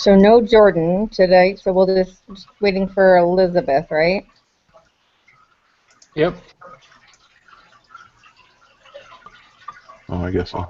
So no Jordan today, so we'll just waiting for Elizabeth, right? Yep. Oh, I guess so.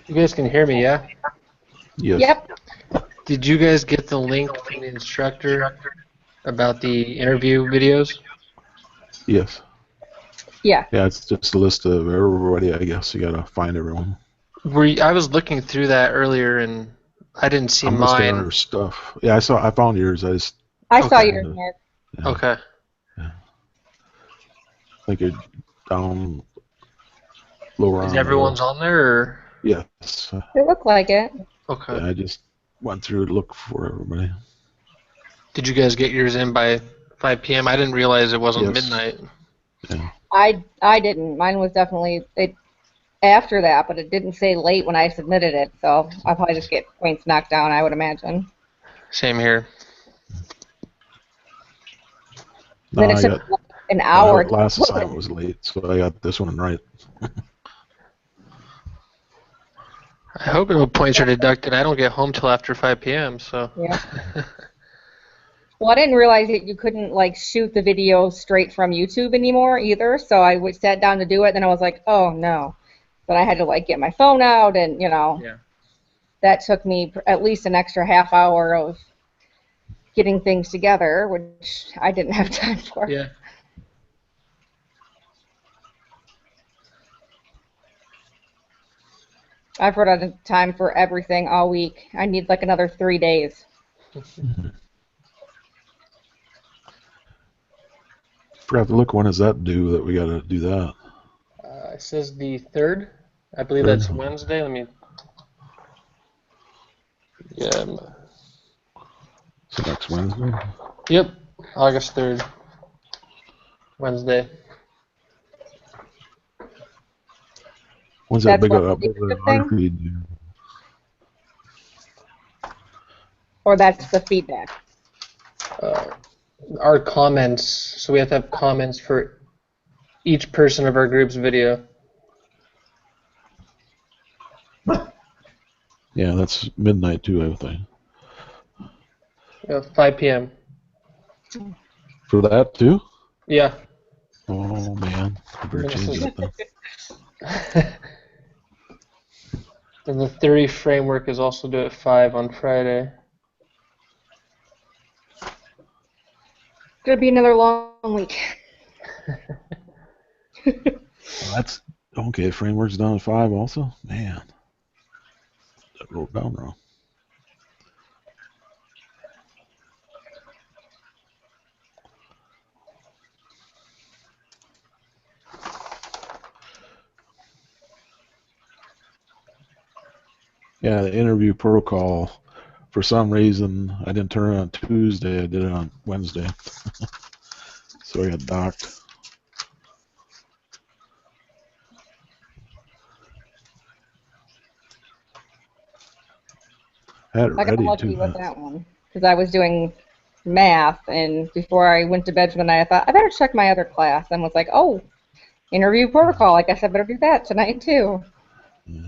You guys can hear me, yeah? Yes. Yep. Did you guys get the link from the instructor about the interview videos? Yes. Yeah. Yeah, it's just a list of everybody, I guess. You gotta find everyone. I was looking through that earlier and I didn't see I'm listed mine. under stuff. Yeah, I found yours. I saw Okay. yours, Mark. Yeah. Okay. Yeah. I think you're down lower Is on the everyone's list. on there or? Yes. It looked like it. Okay. Yeah, I just went through to look for everybody. Did you guys get yours in by 5 p.m.? I didn't realize it wasn't Yes. midnight. Yeah. I didn't. Mine was definitely after that, but it didn't say late when I submitted it, so I'll probably just get points knocked down, I would imagine. Same here. No, Then it I took got an hour. last assignment was late, so I got this one right. I hope no points are deducted. I don't get home till after 5 p.m., so. Yeah. Well, I didn't realize that you couldn't like shoot the video straight from YouTube anymore either. So I sat down to do it, then I was like, oh no. But I had to like get my phone out, and Yeah. that took me at least an extra half hour of getting things together, which I didn't have time for. Yeah. I've run out of time for everything all week. I need like another 3 days. Forgot to look, when is that due that we gotta do that? It says the 3rd. I believe Third? that's Wednesday. Let me. Yeah. So next Wednesday? Yep. August 3rd. Wednesday. When's that That's big what the leadership thing, bibliography due? or that's the feedback. Our comments. So we have to have comments for each person of our group's video. Yeah, that's midnight too, I think. 5 p.m. For that too? Yeah. Oh man, I better change that then. And the theory framework is also due at 5 on Friday. It's gonna be another long week. That's okay. Framework's down at 5 also. Man, that wrote down wrong. Yeah, the interview protocol. For some reason, I didn't turn it on Tuesday. I did it on Wednesday. So I got docked. I had it I got ready lucky too. with that one because I was doing math, and before I went to bed for the night, I thought I better check my other class, and was like, oh, interview protocol. I guess I better do that tonight too. Yeah.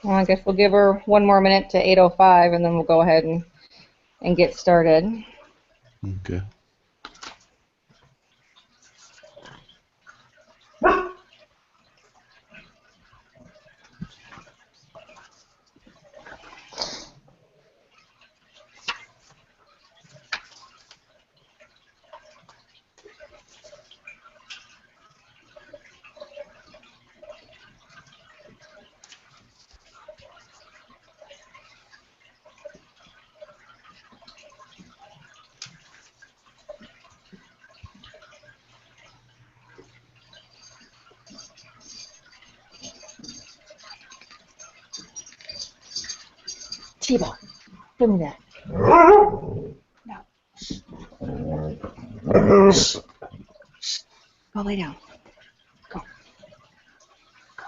Well, I guess we'll give her one more minute to 8:05, and then we'll go ahead and get started. Okay. Shiba, give me that. No. Shh. Shh. Go lay down. Go. Go.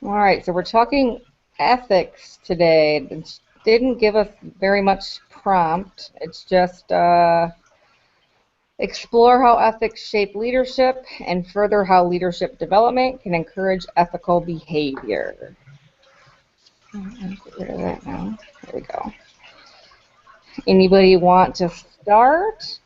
All right, so we're talking ethics today. It didn't give us very much prompt. It's just explore how ethics shape leadership and further how leadership development can encourage ethical behavior. Get rid of that now. There we go. Anybody want to start?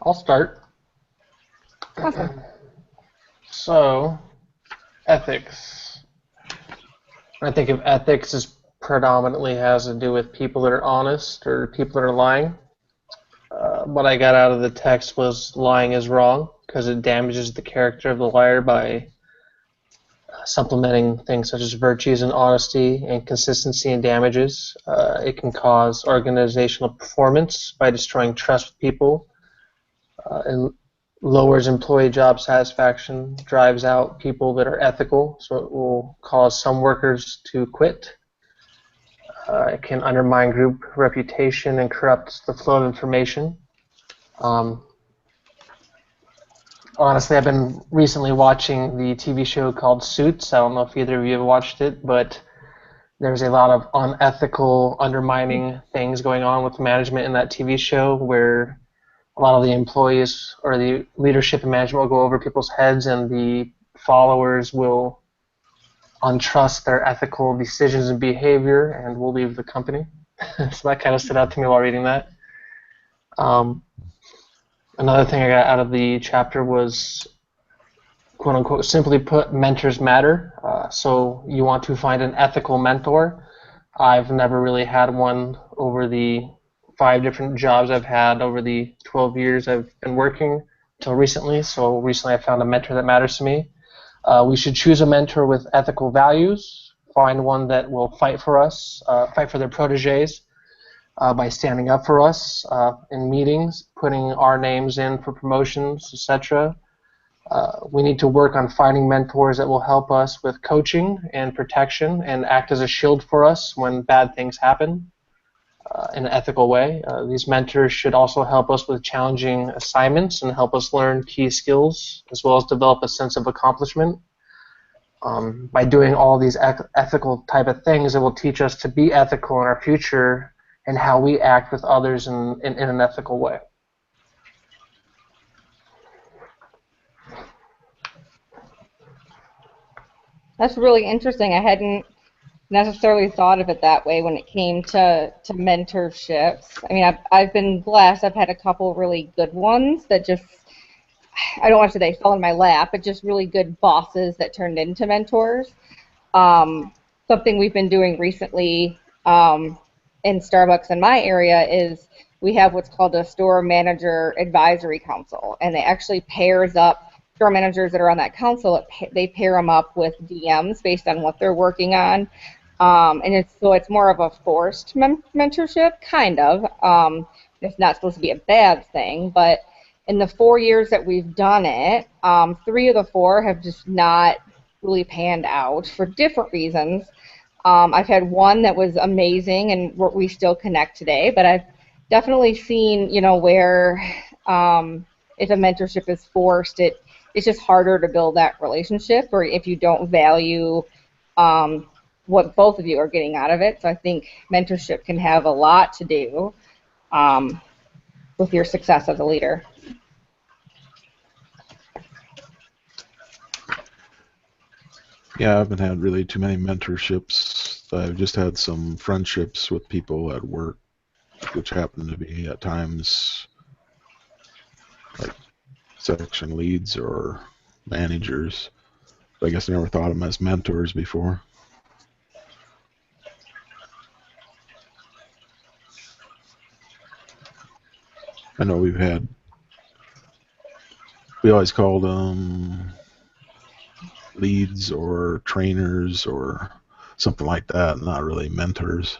I'll start. Awesome. So, ethics. I think of ethics as predominantly has to do with people that are honest or people that are lying. What I got out of the text was lying is wrong because it damages the character of the liar by supplementing things such as virtues and honesty and consistency and damages. It can cause organizational performance by destroying trust with people and lowers employee job satisfaction, drives out people that are ethical, so it will cause some workers to quit. It can undermine group reputation and corrupt the flow of information. Honestly, I've been recently watching the TV show called Suits. I don't know if either of you have watched it, but there's a lot of unethical, undermining things going on with management in that TV show where a lot of the employees or the leadership and management will go over people's heads and the followers will untrust their ethical decisions and behavior and will leave the company. So that kind of stood out to me while reading that. Another thing I got out of the chapter was, quote unquote, simply put, mentors matter. So you want to find an ethical mentor. I've never really had one over the 5 different jobs I've had over the 12 years I've been working until recently. So recently I found a mentor that matters to me. We should choose a mentor with ethical values, find one that will fight for us, fight for their proteges by standing up for us in meetings, putting our names in for promotions, etc. We need to work on finding mentors that will help us with coaching and protection and act as a shield for us when bad things happen in an ethical way. These mentors should also help us with challenging assignments and help us learn key skills as well as develop a sense of accomplishment. By doing all these ethical type of things, it will teach us to be ethical in our future and how we act with others in an ethical way. That's really interesting. I hadn't necessarily thought of it that way when it came to mentorships. I mean, I've been blessed. I've had a couple really good ones that just, I don't want to say they fell in my lap, but just really good bosses that turned into mentors. Something we've been doing recently in Starbucks in my area is we have what's called a store manager advisory council, and it actually pairs up store managers that are on that council. They pair them up with DMs based on what they're working on, and it's more of a forced mentorship, kind of. It's not supposed to be a bad thing, but in the 4 years that we've done it, 3 of the 4 have just not really panned out for different reasons. I've had one that was amazing, and we still connect today, but I've definitely seen, where if a mentorship is forced, it's just harder to build that relationship, or if you don't value what both of you are getting out of it. So I think mentorship can have a lot to do with your success as a leader. Yeah, I haven't had really too many mentorships. I've just had some friendships with people at work, which happen to be at times like section leads or managers. But I guess I never thought of them as mentors before. I know we always called leads or trainers or something like that, not really mentors.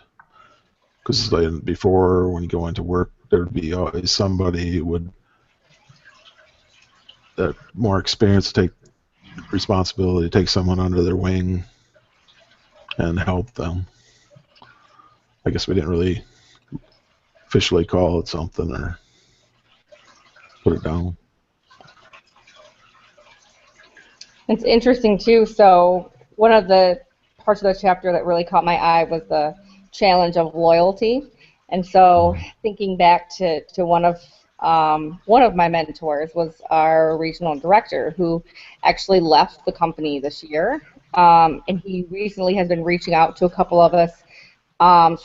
Because before, when you go into work, there'd be always somebody that more experienced take responsibility, take someone under their wing and help them. I guess we didn't really officially call it something or put it down. It's interesting too. So one of the parts of the chapter that really caught my eye was the challenge of loyalty. And so thinking back to one of my mentors was our regional director who actually left the company this year. And he recently has been reaching out to a couple of us,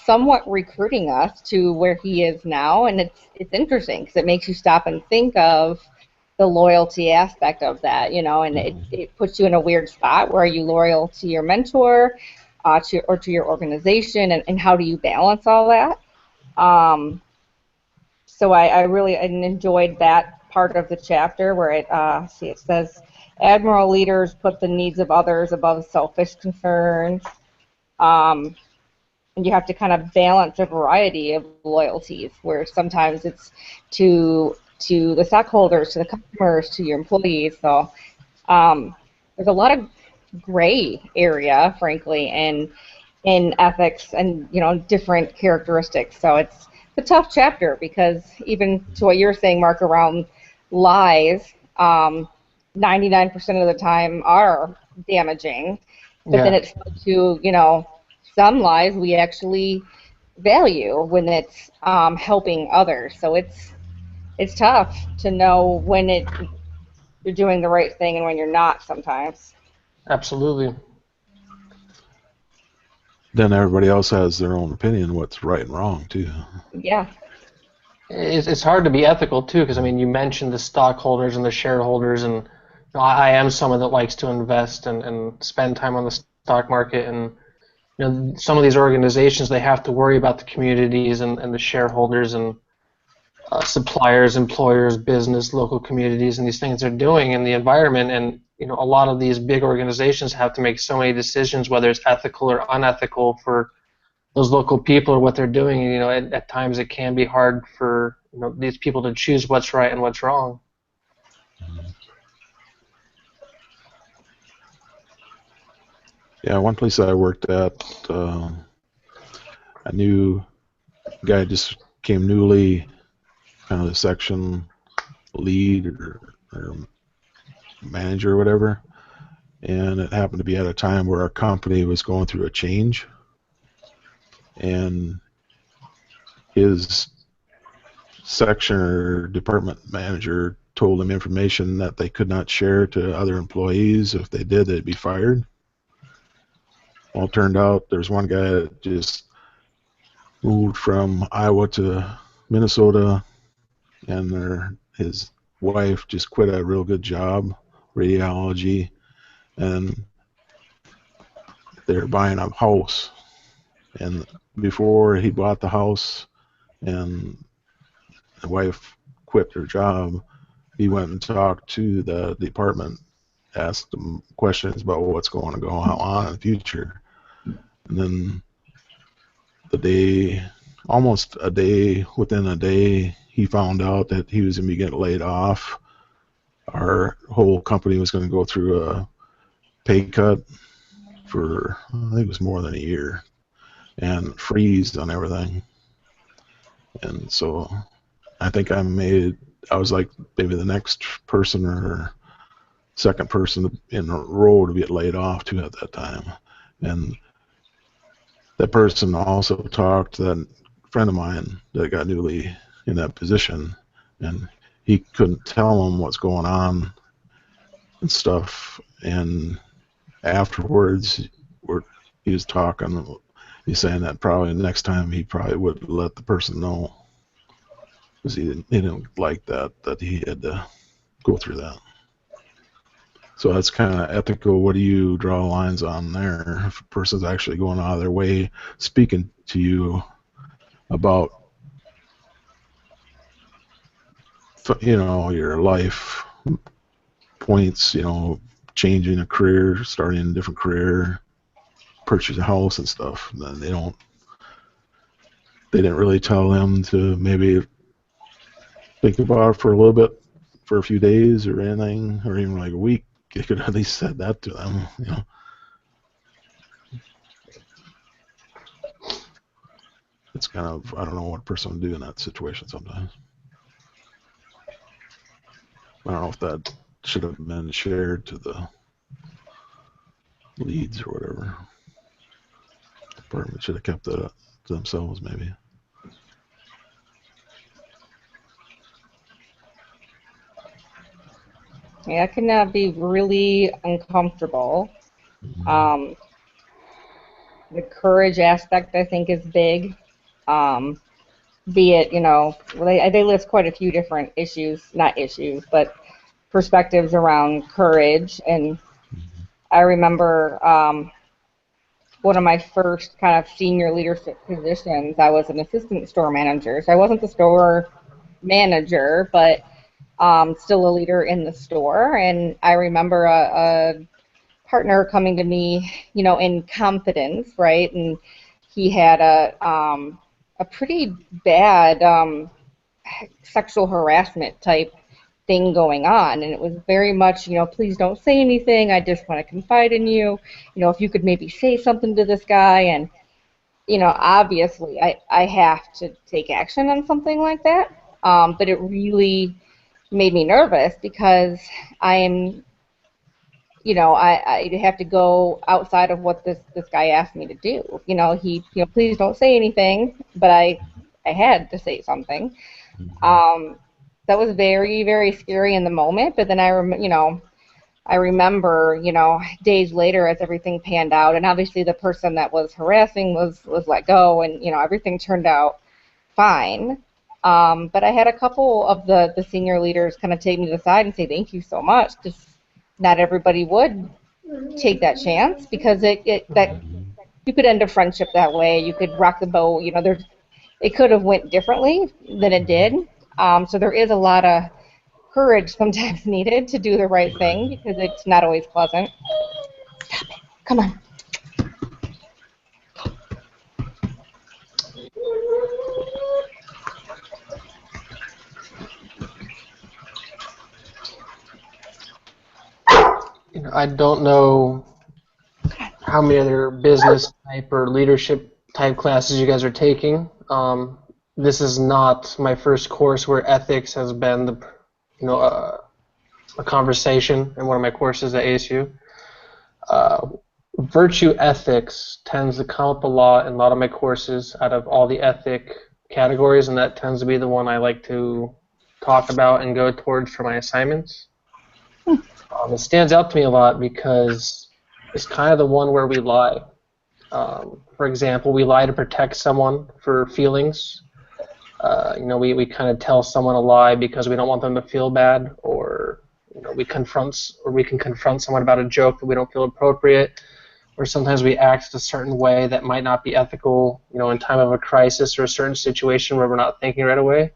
somewhat recruiting us to where he is now. And it's interesting because it makes you stop and think of the loyalty aspect of that, and it puts you in a weird spot where are you loyal to your mentor, or to your organization, and how do you balance all that? So I really enjoyed that part of the chapter where it says, Admiral leaders put the needs of others above selfish concerns. And you have to kind of balance a variety of loyalties where sometimes it's to the stockholders, to the customers, to your employees. So there's a lot of gray area, frankly, in ethics and different characteristics. So it's a tough chapter because even to what you're saying, Mark, around lies, 99% of the time are damaging, but then Yeah, it's to some lies we actually value when it's helping others. So it's tough to know when you're doing the right thing and when you're not sometimes. absolutely. Then everybody else has their own opinion what's right and wrong too. Yeah. It's hard to be ethical too, because I mean, you mentioned the stockholders and the shareholders, and I am someone that likes to invest and spend time on the stock market, and some of these organizations, they have to worry about the communities and the shareholders and suppliers, employers, business, local communities, and these things they're doing in the environment. And a lot of these big organizations have to make so many decisions, whether it's ethical or unethical for those local people or what they're doing. At times it can be hard for these people to choose what's right and what's wrong. Yeah, one place I worked at, a new guy just came newly, kind of the section lead or manager or whatever, and it happened to be at a time where our company was going through a change, and his section or department manager told him information that they could not share to other employees. If they did, they'd be fired. Well, it turned out there's one guy that just moved from Iowa to Minnesota, and his wife just quit a real good job, radiology, and they're buying a house. And before he bought the house and the wife quit her job, he went and talked to the department, asked them questions about what's going to go on in the future. And then almost a day, within a day, he found out that he was going to be getting laid off. Our whole company was going to go through a pay cut for, I think it was more than a year, and freeze on everything. And so I think I was like maybe the next person or second person in a row to get laid off too at that time. And that person also talked to that friend of mine that got newly in that position, and he couldn't tell him what's going on and stuff. And afterwards, he was talking. He's saying that probably the next time he probably would let the person know, because he didn't like that he had to go through that. So that's kind of ethical. What do you draw lines on there? If a person's actually going out of their way speaking to you about your life points, changing a career, starting a different career, purchase a house and stuff. And then they didn't really tell them to maybe think about it for a little bit, for a few days or anything, or even like a week. They could at least said that to them. It's kind of, I don't know what a person would do in that situation sometimes. I don't know if that should have been shared to the leads or whatever. The department should have kept that up to themselves, maybe. Yeah, it can be really uncomfortable. Um, the courage aspect, I think, is big. Um, be it, well, they list quite a few different issues, not issues, but perspectives around courage. And I remember one of my first kind of senior leadership positions, I was an assistant store manager. So I wasn't the store manager, but still a leader in the store. And I remember a partner coming to me, in confidence, right? And he had a pretty bad sexual harassment type thing going on, and it was very much, please don't say anything. I just want to confide in you. If you could maybe say something to this guy, and obviously, I have to take action on something like that. But it really made me nervous because I am I have to go outside of what this guy asked me to do. Please don't say anything, but I had to say something. That was very, very scary in the moment, but then I remember, days later as everything panned out, and obviously the person that was harassing was let go, and everything turned out fine. But I had a couple of the senior leaders kind of take me to the side and say thank you so much, because not everybody would take that chance, because that you could end a friendship that way. You could rock the boat. It could have went differently than it did. So there is a lot of courage sometimes needed to do the right thing, because it's not always pleasant. Stop it. Come on. I don't know how many other business type or leadership type classes you guys are taking. This is not my first course where ethics has been a conversation in one of my courses at ASU. Virtue ethics tends to come up a lot in a lot of my courses out of all the ethic categories, and that tends to be the one I like to talk about and go towards for my assignments. It stands out to me a lot because it's kind of the one where we lie. For example, we lie to protect someone for feelings. We kind of tell someone a lie because we don't want them to feel bad, or we can confront someone about a joke that we don't feel appropriate, or sometimes we act a certain way that might not be ethical, in time of a crisis or a certain situation where we're not thinking right away.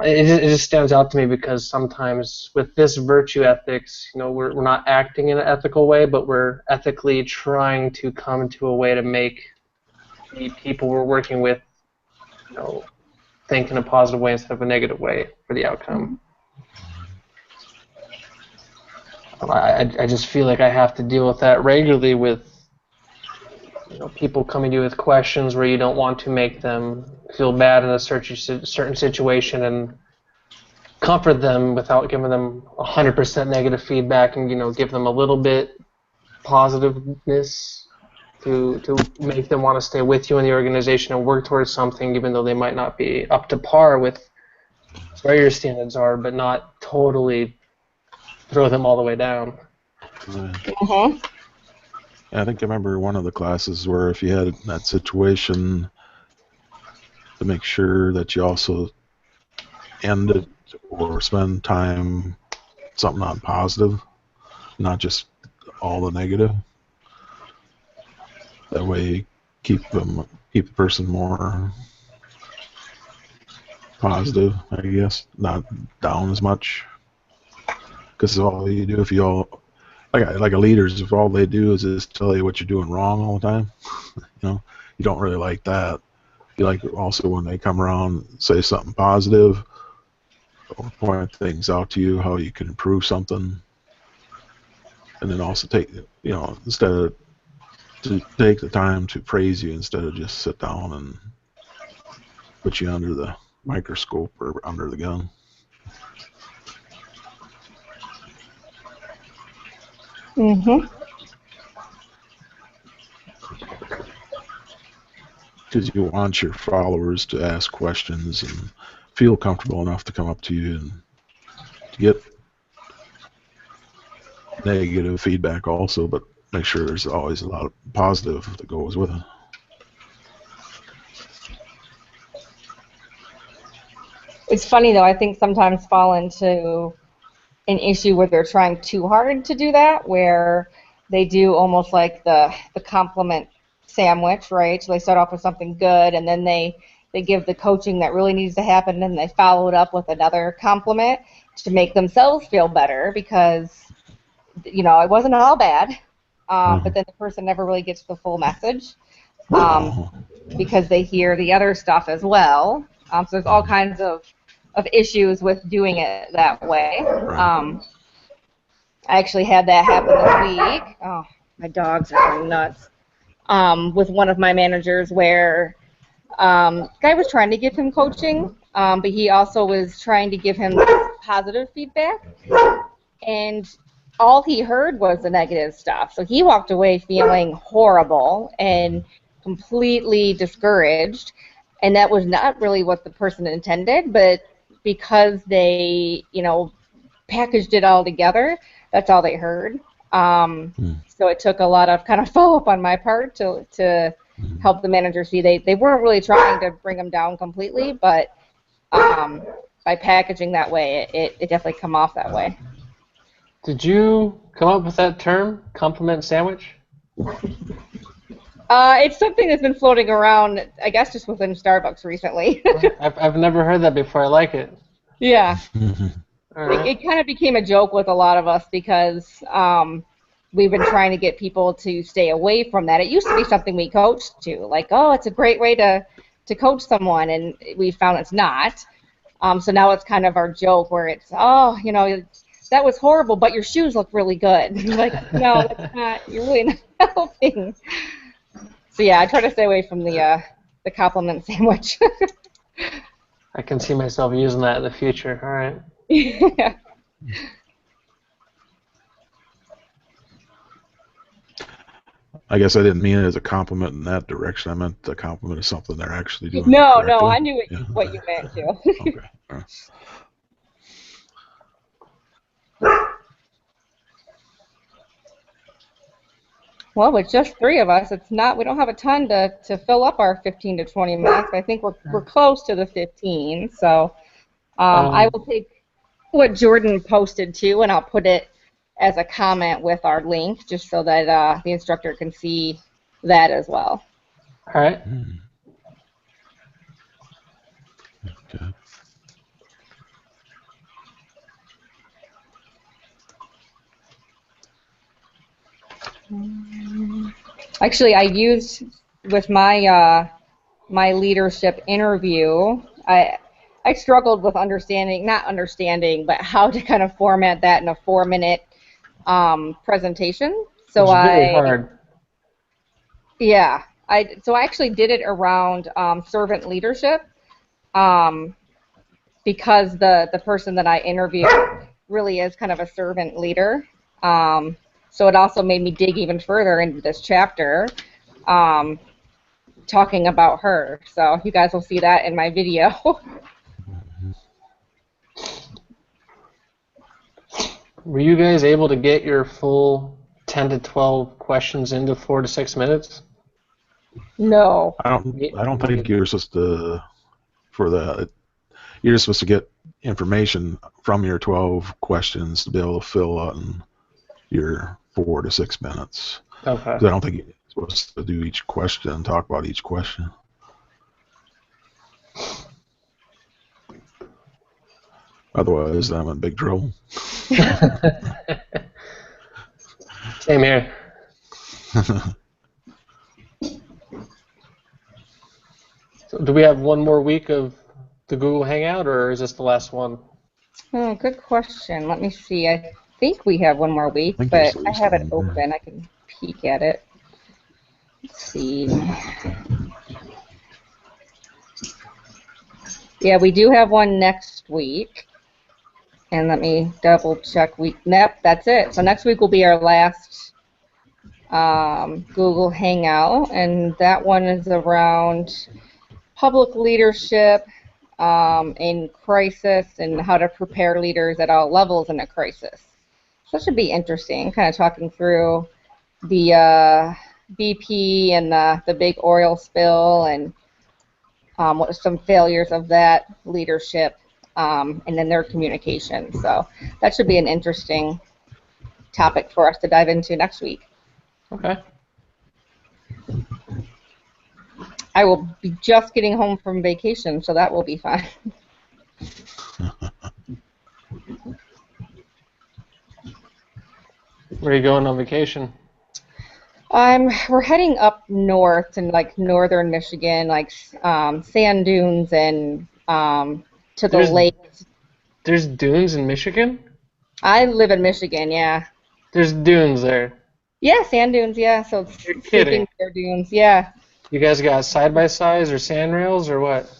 It just stands out to me because sometimes with this virtue ethics, we're not acting in an ethical way, but we're ethically trying to come to a way to make the people we're working with, think in a positive way instead of a negative way for the outcome. I just feel like I have to deal with that regularly with people coming to you with questions where you don't want to make them feel bad in a certain situation and comfort them without giving them 100% negative feedback, and give them a little bit positiveness to make them want to stay with you in the organization and work towards something, even though they might not be up to par with where your standards are, but not totally throw them all the way down. Mm-hmm. I think I remember one of the classes where if you had that situation, to make sure that you also end it or spend time something on positive, not just all the negative. That way, keep the person more positive, I guess, not down as much. Because all you do, if you all like a leaders, if all they do is just tell you what you're doing wrong all the time, you don't really like that. You like also when they come around, say something positive, or point things out to you, how you can improve something, and then also take, instead of to take the time to praise you instead of just sit down and put you under the microscope or under the gun. Mm-hmm. Because you want your followers to ask questions and feel comfortable enough to come up to you and to get negative feedback also, but make sure there's always a lot of positive that goes with it. It's funny though, I think sometimes fall into an issue where they're trying too hard to do that, where they do almost like the compliment sandwich, right? So they start off with something good, and then they give the coaching that really needs to happen, and then they follow it up with another compliment to make themselves feel better because it wasn't all bad, but then the person never really gets the full message um, because they hear the other stuff as well. So there's all kinds of issues with doing it that way. I actually had that happen this week. Oh, my dogs are going nuts. With one of my managers where guy was trying to give him coaching, but he also was trying to give him positive feedback. And all he heard was the negative stuff. So he walked away feeling horrible and completely discouraged. And that was not really what the person intended, but because they, packaged it all together, that's all they heard. So it took a lot of kind of follow-up on my part to help the manager see they weren't really trying to bring them down completely, but by packaging that way, it definitely come off that way. Did you come up with that term, compliment sandwich? It's something that's been floating around, I guess, just within Starbucks recently. I've never heard that before. I like it. Yeah. All right. It kind of became a joke with a lot of us because we've been trying to get people to stay away from that. It used to be something we coached to, like, oh, it's a great way to coach someone, and we found it's not. So now it's kind of our joke where it's, oh, that was horrible, but your shoes look really good. Like, no, that's not. You're really not helping. So yeah, I try to stay away from the compliment sandwich. I can see myself using that in the future. All right. Yeah. I guess I didn't mean it as a compliment in that direction. I meant the compliment of something they're actually doing No, correctly. I knew Yeah. what you meant too. Okay. All right. Well, with just 3 of us, we don't have a ton to fill up our 15 to 20 minutes. I think we're close to the 15. So I will take what Jordan posted too, and I'll put it as a comment with our link, just so that the instructor can see that as well. All right. Okay. Actually, I used with my my leadership interview. I struggled with not understanding, but how to kind of format that in a 4-minute presentation. So It's very hard. Yeah, I actually did it around servant leadership because the person that I interviewed really is kind of a servant leader. So it also made me dig even further into this chapter, talking about her. So you guys will see that in my video. Were you guys able to get your full 10 to 12 questions into 4 to 6 minutes? No. I don't think you're supposed to, for that. You're just supposed to get information from your 12 questions to be able to fill out in your 4 to 6 minutes. Okay. 'Cause I don't think you're supposed to do each question and talk about each question. Otherwise, I'm in big trouble. Same here. So do we have one more week of the Google Hangout, or is this the last one? Oh, good question. Let me see. I think we have one more week, I think there's but at I least have it one more. open. I can peek at it. Let's see. Yeah, we do have one next week. And let me double check. Yep, that's it. So next week will be our last Google Hangout, and that one is around public leadership in crisis and how to prepare leaders at all levels in a crisis. So that should be interesting, kind of talking through the BP and the big oil spill and what are some failures of that leadership and then their communication. So that should be an interesting topic for us to dive into next week. Okay. I will be just getting home from vacation, so that will be fun. Where are you going on vacation? We're heading up north in like northern Michigan, like sand dunes and to the There's lakes. there's dunes in Michigan? I live in Michigan, yeah. There's dunes there. Yeah, sand dunes, yeah. So it's You're kidding. sleeping bear dunes, yeah. You guys got side by sides or sand rails or what?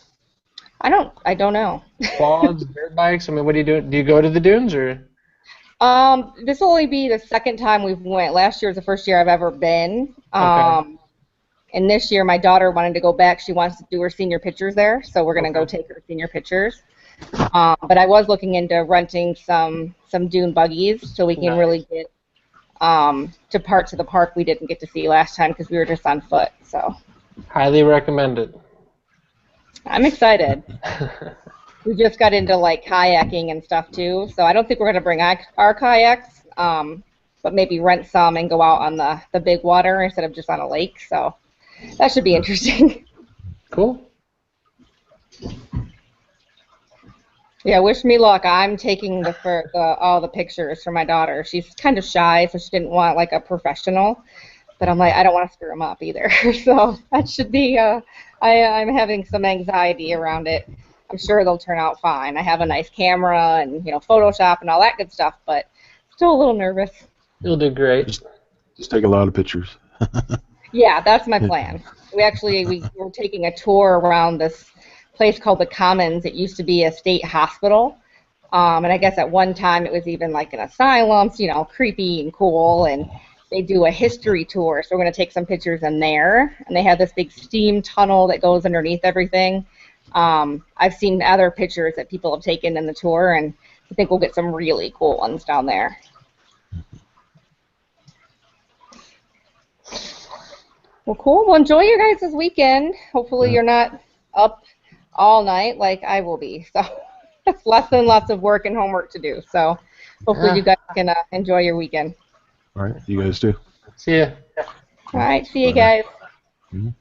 I don't know. Quads, dirt bikes? I mean, what do you do? Do you go to the dunes or? This will only be the second time we've went. Last year was the first year I've ever been. Okay. And this year my daughter wanted to go back. She wants to do her senior pictures there, so we're gonna go Okay. take her senior pictures. But I was looking into renting some dune buggies so we can Nice. really get to parts of the park we didn't get to see last time because we were just on foot. So Highly recommended. I'm excited. We just got into like kayaking and stuff too, so I don't think we're gonna bring our kayaks, but maybe rent some and go out on the big water instead of just on a lake. So that should be interesting. Cool. Yeah, wish me luck. I'm taking all the pictures for my daughter. She's kind of shy, so she didn't want like a professional. But I'm like, I don't want to screw them up either. So that should be. I'm having some anxiety around it. I'm sure they'll turn out fine. I have a nice camera and Photoshop and all that good stuff, but still a little nervous. You'll do great. Just take a lot of pictures. Yeah, that's my plan. We were taking a tour around this place called the Commons. It used to be a state hospital, and I guess at one time it was even like an asylum. So, creepy and cool. And they do a history tour, so we're going to take some pictures in there. And they have this big steam tunnel that goes underneath everything. I've seen other pictures that people have taken in the tour, and I think we'll get some really cool ones down there. Well, cool. Well, enjoy your guys' weekend. Hopefully you're not up all night like I will be. So that's lots and lots of work and homework to do. So hopefully you guys can enjoy your weekend. All right, you guys too. See ya. All right. See you Bye. guys. Mhm.